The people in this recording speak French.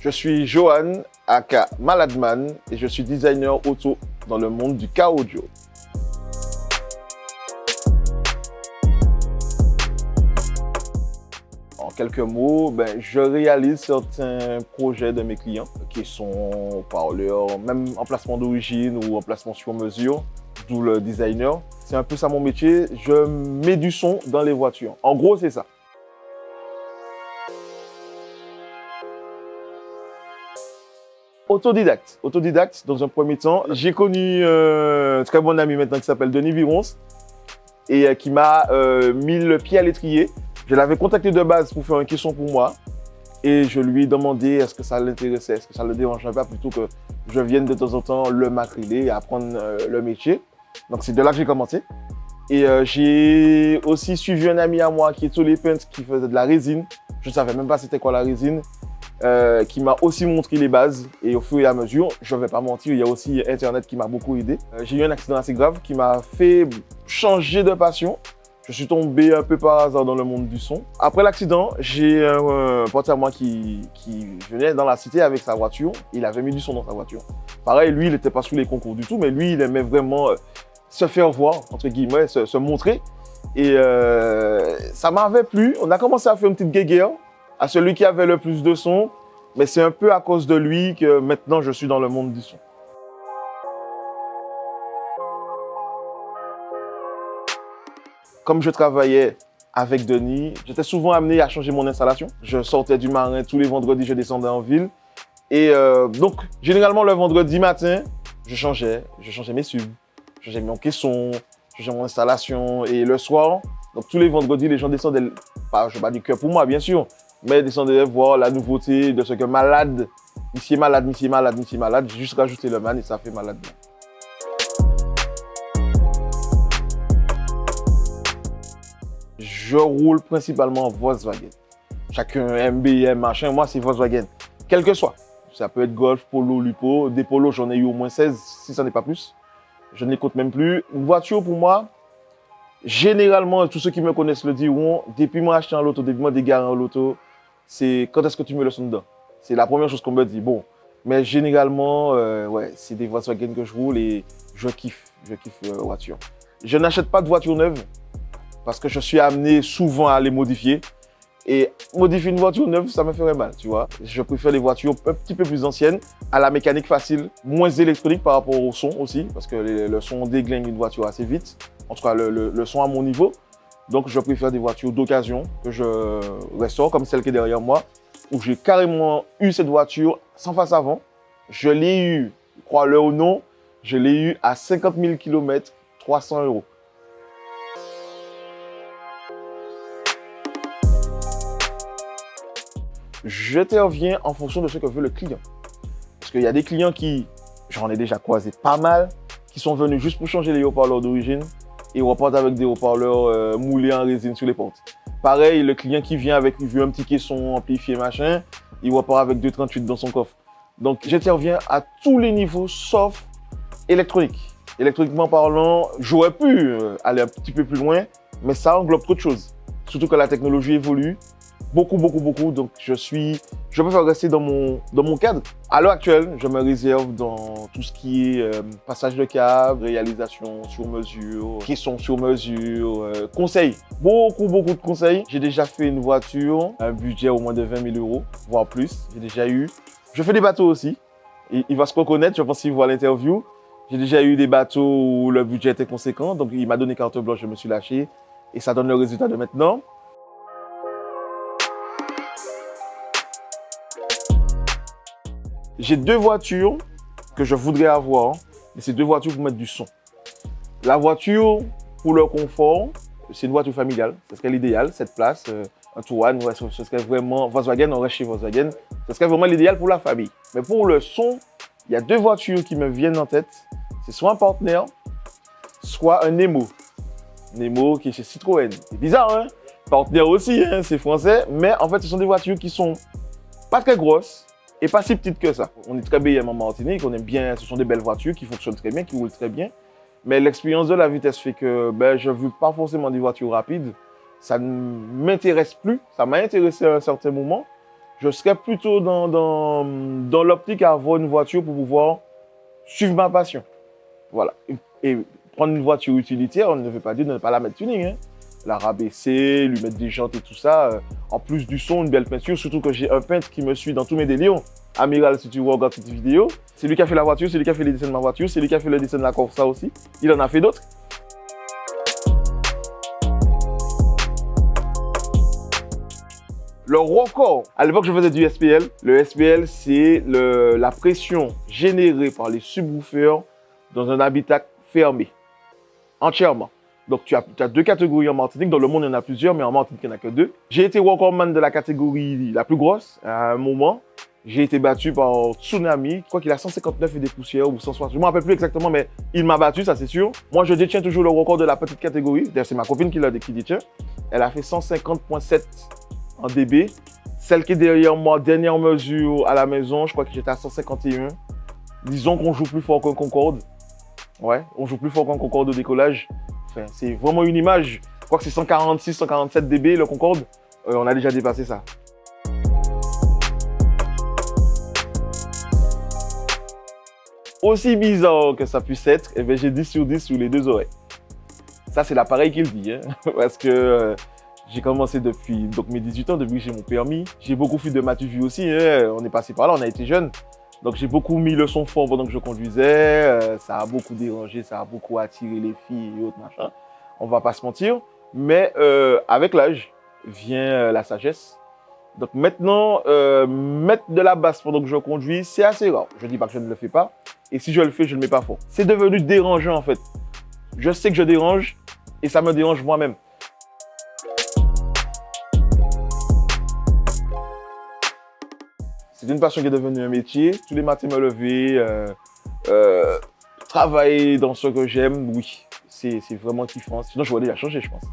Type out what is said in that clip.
Je suis Johan, aka Maladman, et je suis designer auto dans le monde du car audio. En quelques mots, je réalise certains projets de mes clients qui sont parleurs, même emplacement d'origine ou emplacement sur mesure, d'où le designer. C'est un peu ça mon métier, je mets du son dans les voitures. En gros, c'est ça. Autodidacte dans un premier temps. J'ai connu un très bon ami maintenant qui s'appelle Denis Virons et qui m'a mis le pied à l'étrier. Je l'avais contacté de base pour faire un caisson pour moi et je lui ai demandé est-ce que ça l'intéressait, est-ce que ça le dérangeait pas plutôt que je vienne de temps en temps le matriler et apprendre le métier. Donc c'est de là que j'ai commencé. Et j'ai aussi suivi un ami à moi qui est Tolé Paint qui faisait de la résine. Je ne savais même pas c'était quoi la résine. Qui m'a aussi montré les bases et au fur et à mesure, je ne vais pas mentir, il y a aussi Internet qui m'a beaucoup aidé. J'ai eu un accident assez grave qui m'a fait changer de passion. Je suis tombé un peu par hasard dans le monde du son. Après l'accident, j'ai un pote à moi qui venait dans la cité avec sa voiture. Il avait mis du son dans sa voiture. Pareil, lui, il n'était pas sous les concours du tout, mais lui, il aimait vraiment se faire voir, entre guillemets, se montrer. Et ça m'avait plu. On a commencé à faire une petite guéguerre à celui qui avait le plus de son, mais c'est un peu à cause de lui que maintenant je suis dans le monde du son. Comme je travaillais avec Denis, j'étais souvent amené à changer mon installation. Je sortais du Marin tous les vendredis, je descendais en ville. Et donc, généralement, le vendredi matin, je changeais mes subs, je changeais mon caisson, je changeais mon installation. Et le soir, donc tous les vendredis, les gens descendaient, je ne vais pas dire que pour moi, bien sûr, mais descendaient voir la nouveauté de ce que Malade, ici est malade, ici est malade, ici est malade. J'ai juste rajouté le man et ça fait Malade. Je roule principalement Volkswagen. Chacun MBM, machin, moi c'est Volkswagen. Quel que soit. Ça peut être Golf, Polo, Lupo. Des Polos, j'en ai eu au moins 16, si ça n'est pas plus. Je ne les compte même plus. Une voiture pour moi, généralement, tous ceux qui me connaissent le diront, depuis moi acheter un loto, depuis moi dégarer un loto, c'est quand est-ce que tu mets le son dedans? C'est la première chose qu'on me dit. Bon, mais généralement, ouais, c'est des Volkswagen que je roule et je kiffe voiture. Je n'achète pas de voiture neuve parce que je suis amené souvent à les modifier. Et modifier une voiture neuve, ça me ferait mal, tu vois. Je préfère les voitures un petit peu plus anciennes, à la mécanique facile, moins électronique par rapport au son aussi, parce que le son déglingue une voiture assez vite. En tout cas, le son à mon niveau. Donc, je préfère des voitures d'occasion que je restaure, comme celle qui est derrière moi, où j'ai carrément eu cette voiture sans face avant. Je l'ai eu, crois-le ou non, je l'ai eu à 50 000 km, 300 €. J'interviens en fonction de ce que veut le client. Parce qu'il y a des clients qui, j'en ai déjà croisé pas mal, qui sont venus juste pour changer les haut-parleurs d'origine et repartent avec des haut-parleurs moulés en résine sur les portes. Pareil, le client qui vient avec, il veut un petit caisson amplifié, machin, il repart avec 2,38 dans son coffre. Donc j'interviens à tous les niveaux, sauf électronique. Électroniquement parlant, j'aurais pu aller un petit peu plus loin, mais ça englobe trop de choses. Surtout que la technologie évolue. Beaucoup. Donc, je préfère rester dans mon cadre. À l'heure actuelle, je me réserve dans tout ce qui est passage de câble, réalisation sur mesure, caisson sur mesure, conseils. Beaucoup de conseils. J'ai déjà fait une voiture, un budget au moins de 20 000 €, voire plus. J'ai déjà eu. Je fais des bateaux aussi. Il va se reconnaître, je pense qu'il voit l'interview. J'ai déjà eu des bateaux où le budget était conséquent. Donc, il m'a donné carte blanche, je me suis lâché. Et ça donne le résultat de maintenant. J'ai 2 voitures que je voudrais avoir, et c'est 2 voitures pour mettre du son. La voiture, pour le confort, c'est une voiture familiale, ce serait l'idéal, 7 places, un Touran, ouais, ce serait vraiment Volkswagen, on reste chez Volkswagen, ce serait vraiment l'idéal pour la famille. Mais pour le son, il y a 2 voitures qui me viennent en tête, c'est soit un Partner, soit un Nemo. Nemo qui est chez Citroën. C'est bizarre, hein? Partner aussi, hein, c'est français, mais en fait, ce sont des voitures qui sont pas très grosses, et pas si petite que ça. On est très BM en Martinique, on aime bien, ce sont des belles voitures qui fonctionnent très bien, qui roulent très bien. Mais l'expérience de la vitesse fait que je ne veux pas forcément des voitures rapides. Ça ne m'intéresse plus. Ça m'a intéressé à un certain moment. je serais plutôt dans l'optique à avoir une voiture pour pouvoir suivre ma passion. Voilà. Et prendre une voiture utilitaire, on ne veut pas dire de ne pas la mettre tuning. Hein. La rabaisser, lui mettre des jantes et tout ça. En plus du son, une belle peinture. Surtout que j'ai un peintre qui me suit dans tous mes délires. Amiral, si tu regardes cette vidéo, c'est lui qui a fait la voiture, c'est lui qui a fait les dessins de ma voiture, c'est lui qui a fait le dessin de la Corsa aussi. Il en a fait d'autres. Le record, à l'époque je faisais du SPL. Le SPL, c'est la pression générée par les subwoofers dans un habitat fermé, entièrement. Donc tu as deux catégories en Martinique. Dans le monde, il y en a plusieurs, mais en Martinique, il n'y en a que deux. J'ai été recordman de la catégorie la plus grosse à un moment. J'ai été battu par Tsunami. Je crois qu'il a 159 et des poussières ou 160. Je ne me rappelle plus exactement, mais il m'a battu, ça c'est sûr. Moi, je détiens toujours le record de la petite catégorie. D'ailleurs, c'est ma copine qui détient. Elle a fait 150,7 en dB. Celle qui est derrière moi, dernière mesure à la maison, je crois que j'étais à 151. Disons qu'on joue plus fort qu'un Concorde. Ouais, on joue plus fort qu'un Concorde au décollage. Enfin, c'est vraiment une image. Je crois que c'est 146, 147 dB le Concorde. On a déjà dépassé ça. Aussi bizarre que ça puisse être, eh bien, j'ai 10 sur 10 sur les deux oreilles. Ça, c'est l'appareil qui le dit. Hein, parce que j'ai commencé depuis mes 18 ans, depuis que j'ai mon permis. J'ai beaucoup fait de Matuvu aussi. Hein, on est passé par là, on a été jeunes. Donc, j'ai beaucoup mis le son fort pendant que je conduisais. Ça a beaucoup dérangé, ça a beaucoup attiré les filles et autres machin. On va pas se mentir. Mais avec l'âge vient la sagesse. Donc maintenant, mettre de la basse pendant que je conduis, c'est assez rare. Je ne dis pas que je ne le fais pas. Et si je le fais, je ne le mets pas fort. C'est devenu dérangeant en fait. Je sais que je dérange et ça me dérange moi-même. C'est une passion qui est devenue un métier. Tous les matins me lever, travailler dans ce que j'aime, oui. C'est vraiment kiffant. Sinon, je vais déjà changer, je pense.